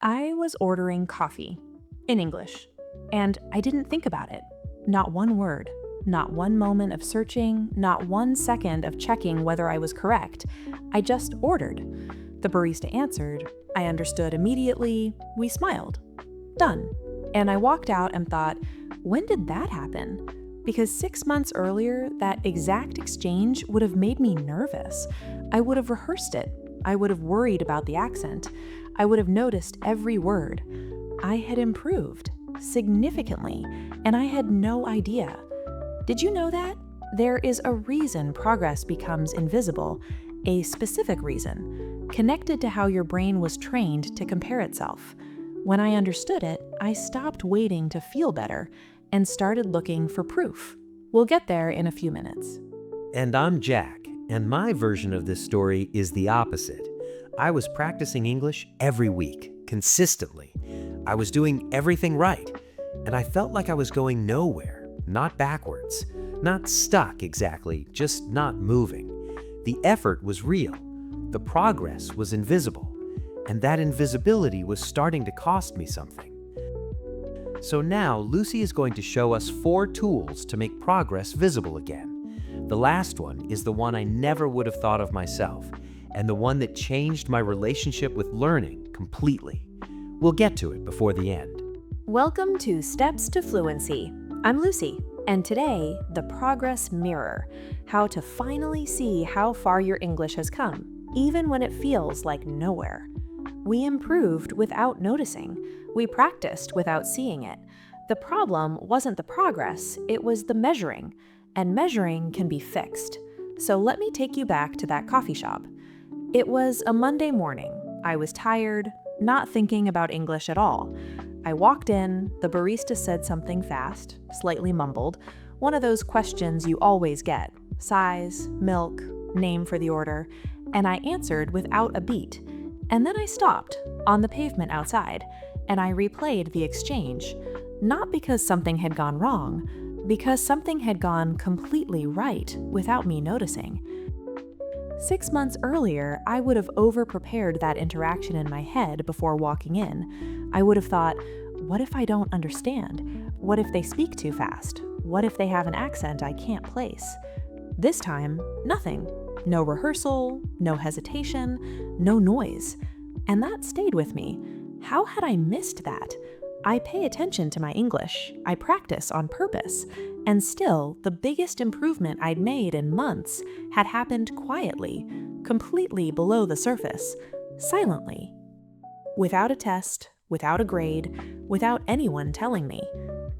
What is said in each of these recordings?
I was ordering coffee in English, and I didn't think about it. Not one word, not one moment of searching, not 1 second of checking whether I was correct. I just ordered. The barista answered. I understood immediately. We smiled. Done. And I walked out and thought, when did that happen? Because 6 months earlier, that exact exchange would have made me nervous. I would have rehearsed it. I would have worried about the accent. I would have noticed every word. I had improved significantly, and I had no idea. Did you know that? There is a reason progress becomes invisible, a specific reason, connected to how your brain was trained to compare itself. When I understood it, I stopped waiting to feel better and started looking for proof. We'll get there in a few minutes. And I'm Jack, and my version of this story is the opposite. I was practicing English every week, consistently. I was doing everything right, and I felt like I was going nowhere, not backwards, not stuck exactly, just not moving. The effort was real. The progress was invisible, and that invisibility was starting to cost me something. So now Lucy is going to show us 4 tools to make progress visible again. The last one is the one I never would have thought of myself, and the one that changed my relationship with learning completely. We'll get to it before the end. Welcome to Steps to Fluency. I'm Lucy, and today, the progress mirror, how to finally see how far your English has come, even when it feels like nowhere. We improved without noticing. We practiced without seeing it. The problem wasn't the progress, it was the measuring, and measuring can be fixed. So let me take you back to that coffee shop. It was a Monday morning. I was tired, not thinking about English at all. I walked in, the barista said something fast, slightly mumbled, one of those questions you always get, size, milk, name for the order, and I answered without a beat. And then I stopped, on the pavement outside, and I replayed the exchange, not because something had gone wrong, because something had gone completely right without me noticing. 6 months earlier, I would have over-prepared that interaction in my head before walking in. I would have thought, what if I don't understand? What if they speak too fast? What if they have an accent I can't place? This time, nothing. No rehearsal, no hesitation, no noise. And that stayed with me. How had I missed that? I pay attention to my English. I practice on purpose. And still, the biggest improvement I'd made in months had happened quietly, completely below the surface, silently. Without a test, without a grade, without anyone telling me.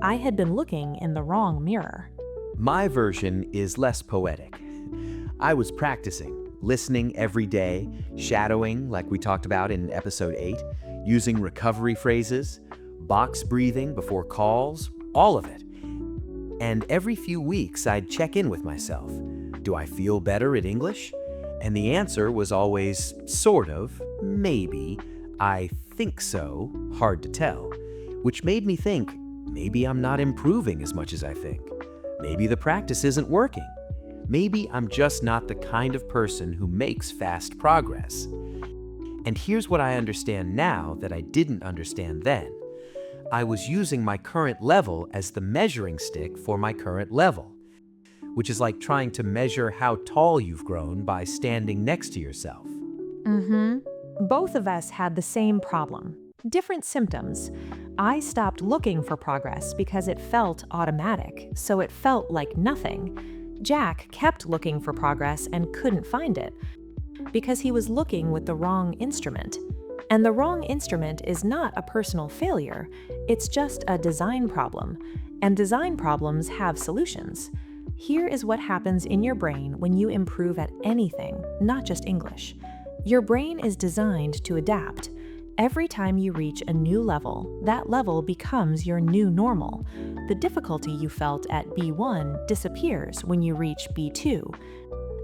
I had been looking in the wrong mirror. My version is less poetic. I was practicing, listening every day, shadowing like we talked about in episode 8, using recovery phrases, box breathing before calls, all of it. And every few weeks I'd check in with myself. Do I feel better at English? And the answer was always sort of, maybe, I think so, hard to tell, which made me think maybe I'm not improving as much as I think. Maybe the practice isn't working. Maybe I'm just not the kind of person who makes fast progress. And here's what I understand now that I didn't understand then. I was using my current level as the measuring stick for my current level, which is like trying to measure how tall you've grown by standing next to yourself. Both of us had the same problem, different symptoms. I stopped looking for progress because it felt automatic, so it felt like nothing. Jack kept looking for progress and couldn't find it because he was looking with the wrong instrument. And the wrong instrument is not a personal failure, it's just a design problem. And design problems have solutions. Here is what happens in your brain when you improve at anything, not just English. Your brain is designed to adapt. Every time you reach a new level, that level becomes your new normal. The difficulty you felt at B1 disappears when you reach B2,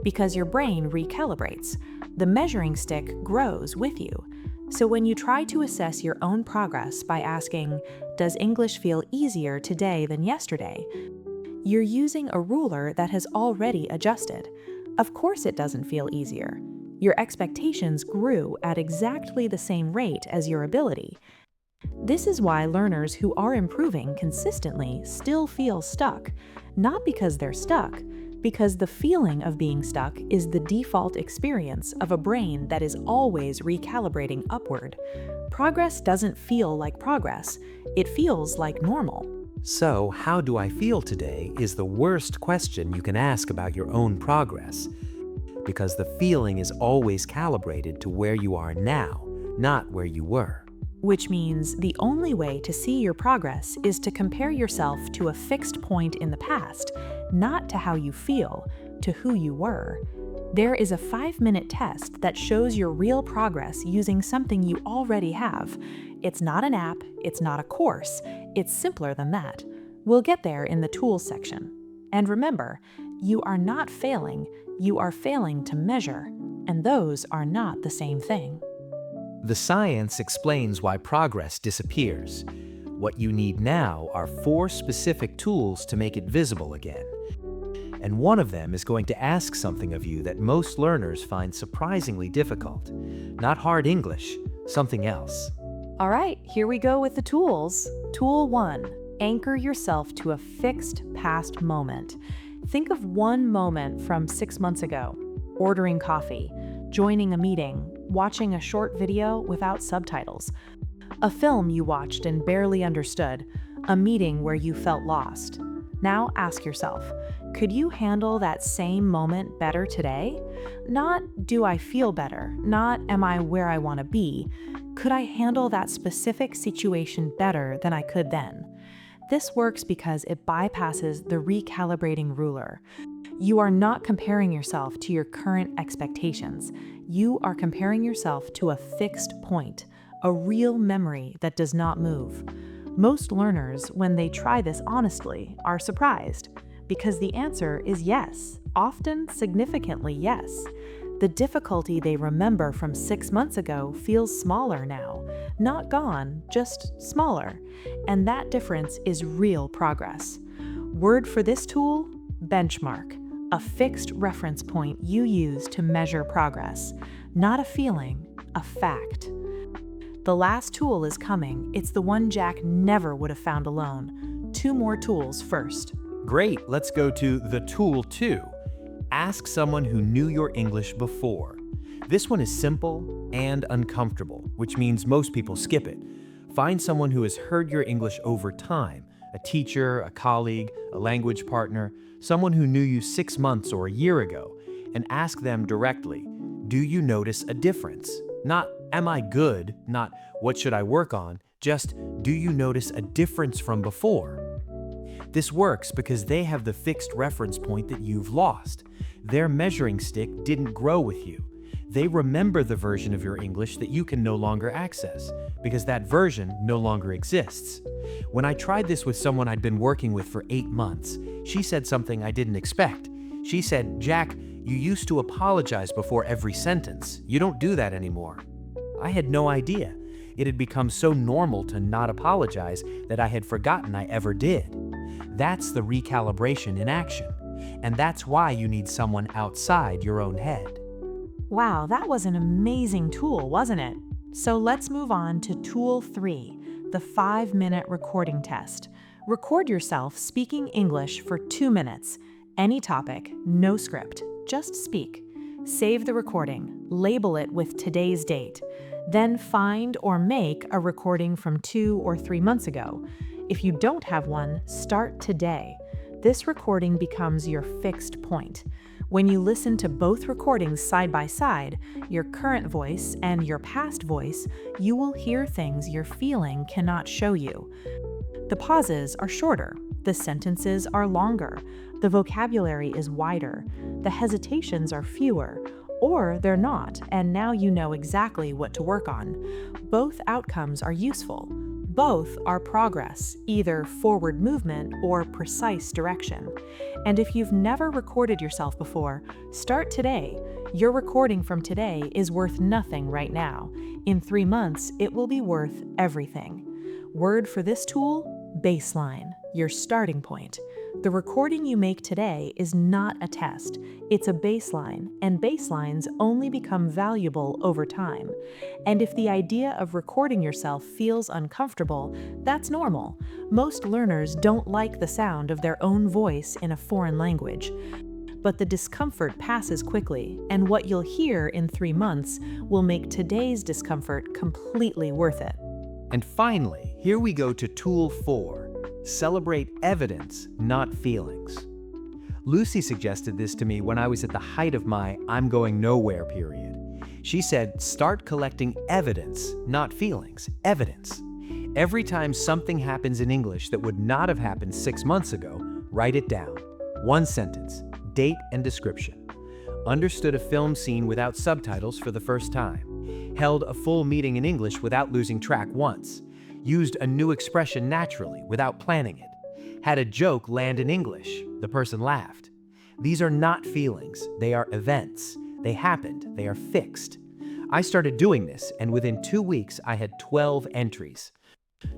because your brain recalibrates. The measuring stick grows with you. So when you try to assess your own progress by asking, does English feel easier today than yesterday? You're using a ruler that has already adjusted. Of course it doesn't feel easier. Your expectations grew at exactly the same rate as your ability. This is why learners who are improving consistently still feel stuck, not because they're stuck, because the feeling of being stuck is the default experience of a brain that is always recalibrating upward. Progress doesn't feel like progress, it feels like normal. So, how do I feel today is the worst question you can ask about your own progress, because the feeling is always calibrated to where you are now, not where you were. Which means the only way to see your progress is to compare yourself to a fixed point in the past, not to how you feel, to who you were. There is a 5-minute test that shows your real progress using something you already have. It's not an app, it's not a course, it's simpler than that. We'll get there in the tools section. And remember, you are not failing, you are failing to measure, and those are not the same thing. The science explains why progress disappears. What you need now are 4 specific tools to make it visible again. And one of them is going to ask something of you that most learners find surprisingly difficult. Not hard English, something else. All right, here we go with the tools. Tool 1, anchor yourself to a fixed past moment. Think of one moment from 6 months ago: ordering coffee, joining a meeting, watching a short video without subtitles, a film you watched and barely understood, a meeting where you felt lost. Now ask yourself, could you handle that same moment better today? Not, do I feel better? Not, am I where I want to be? Could I handle that specific situation better than I could then? This works because it bypasses the recalibrating ruler. You are not comparing yourself to your current expectations. You are comparing yourself to a fixed point, a real memory that does not move. Most learners, when they try this honestly, are surprised, because the answer is yes, often significantly yes. The difficulty they remember from 6 months ago feels smaller now. Not gone, just smaller. And that difference is real progress. Word for this tool: benchmark. A fixed reference point you use to measure progress. Not a feeling, a fact. The last tool is coming. It's the one Jack never would have found alone. 2 more tools first. Great, let's go to the tool 2. Ask someone who knew your English before. This one is simple and uncomfortable, which means most people skip it. Find someone who has heard your English over time, a teacher, a colleague, a language partner, someone who knew you 6 months or a year ago, and ask them directly, do you notice a difference? Not, am I good? Not, what should I work on? Just, do you notice a difference from before? This works because they have the fixed reference point that you've lost. Their measuring stick didn't grow with you. They remember the version of your English that you can no longer access, because that version no longer exists. When I tried this with someone I'd been working with for 8 months, she said something I didn't expect. She said, Jack, you used to apologize before every sentence. You don't do that anymore. I had no idea. It had become so normal to not apologize that I had forgotten I ever did. That's the recalibration in action. And that's why you need someone outside your own head. Wow, that was an amazing tool, wasn't it? So let's move on to tool 3, the 5-minute recording test. Record yourself speaking English for 2 minutes. Any topic, no script, just speak. Save the recording, label it with today's date. Then find or make a recording from 2 or 3 months ago. If you don't have one, start today. This recording becomes your fixed point. When you listen to both recordings side by side, your current voice and your past voice, you will hear things your feeling cannot show you. The pauses are shorter, the sentences are longer, the vocabulary is wider, the hesitations are fewer, or they're not, and now you know exactly what to work on. Both outcomes are useful. Both are progress, either forward movement or precise direction. And if you've never recorded yourself before, start today. Your recording from today is worth nothing right now. In 3 months, it will be worth everything. Word for this tool: baseline, your starting point. The recording you make today is not a test. It's a baseline, and baselines only become valuable over time. And if the idea of recording yourself feels uncomfortable, that's normal. Most learners don't like the sound of their own voice in a foreign language. But the discomfort passes quickly, and what you'll hear in 3 months will make today's discomfort completely worth it. And finally, here we go to Tool 4, celebrate evidence, not feelings. Lucy suggested this to me when I was at the height of my I'm going nowhere period. She said, start collecting evidence, not feelings, evidence. Every time something happens in English that would not have happened 6 months ago, write it down. One sentence, date and description. Understood a film scene without subtitles for the first time. Held a full meeting in English without losing track once. Used a new expression naturally without planning it. Had a joke land in English. The person laughed. These are not feelings. They are events. They happened. They are fixed. I started doing this, and within 2 weeks, I had 12 entries.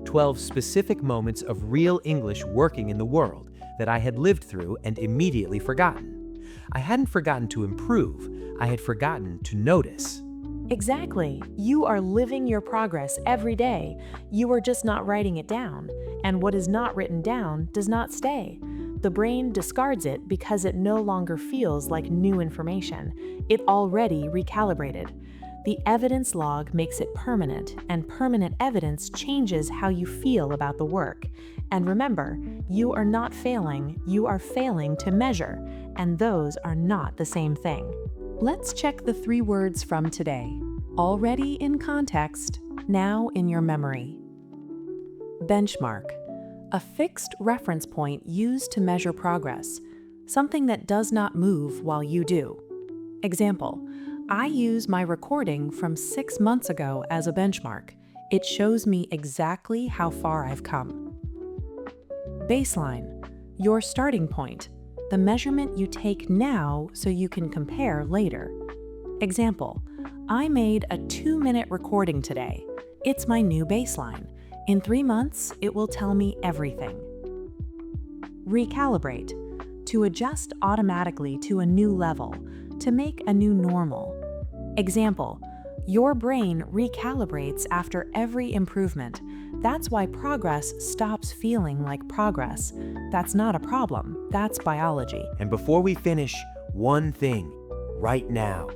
12 specific moments of real English working in the world that I had lived through and immediately forgotten. I hadn't forgotten to improve. I had forgotten to notice. Exactly. You are living your progress every day. You are just not writing it down. And what is not written down does not stay. The brain discards it because it no longer feels like new information. It already recalibrated. The evidence log makes it permanent, and permanent evidence changes how you feel about the work. And remember, you are not failing, you are failing to measure, and those are not the same thing. Let's check the 3 words from today. Already in context, now in your memory. Benchmark. A fixed reference point used to measure progress, something that does not move while you do. Example, I use my recording from 6 months ago as a benchmark. It shows me exactly how far I've come. Baseline. Your starting point. The measurement you take now so you can compare later. Example, I made a 2-minute recording today. It's my new baseline. In 3 months, it will tell me everything. Recalibrate. To adjust automatically to a new level, to make a new normal. Example, your brain recalibrates after every improvement. That's why progress stops feeling like progress. That's not a problem, that's biology. And before we finish, one thing, right now.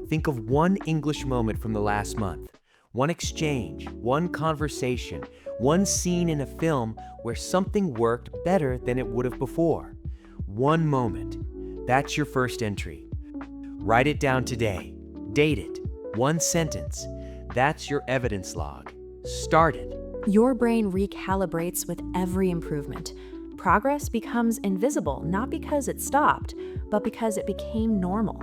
Think of one English moment from the last month. One exchange, one conversation, one scene in a film where something worked better than it would have before. One moment. That's your first entry. Write it down today. Date it. One sentence. That's your evidence log. Start it. Your brain recalibrates with every improvement. Progress becomes invisible not because it stopped, but because it became normal.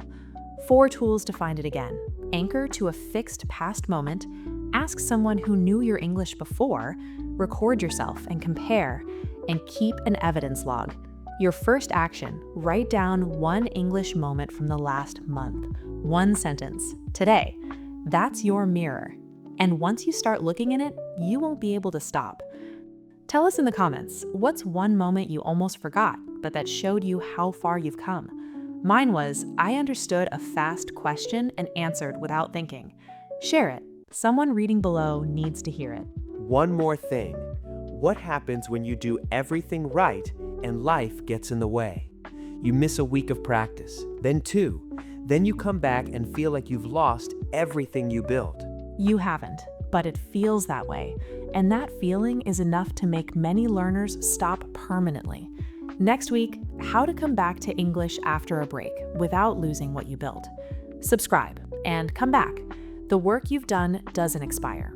4 tools to find it again. Anchor to a fixed past moment. Ask someone who knew your English before. Record yourself and compare. And keep an evidence log. Your first action, write down one English moment from the last month. One sentence. Today. That's your mirror. And once you start looking in it, you won't be able to stop. Tell us in the comments, what's one moment you almost forgot, but that showed you how far you've come? Mine was, I understood a fast question and answered without thinking. Share it. Someone reading below needs to hear it. One more thing. What happens when you do everything right and life gets in the way? You miss a week of practice, then 2. Then you come back and feel like you've lost everything you built. You haven't, but it feels that way. And that feeling is enough to make many learners stop permanently. Next week, how to come back to English after a break without losing what you built. Subscribe and come back. The work you've done doesn't expire.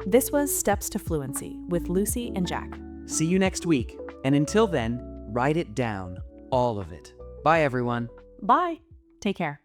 This was Steps to Fluency with Lucy and Jack. See you next week, and until then, write it down, all of it. Bye, everyone. Bye. Take care.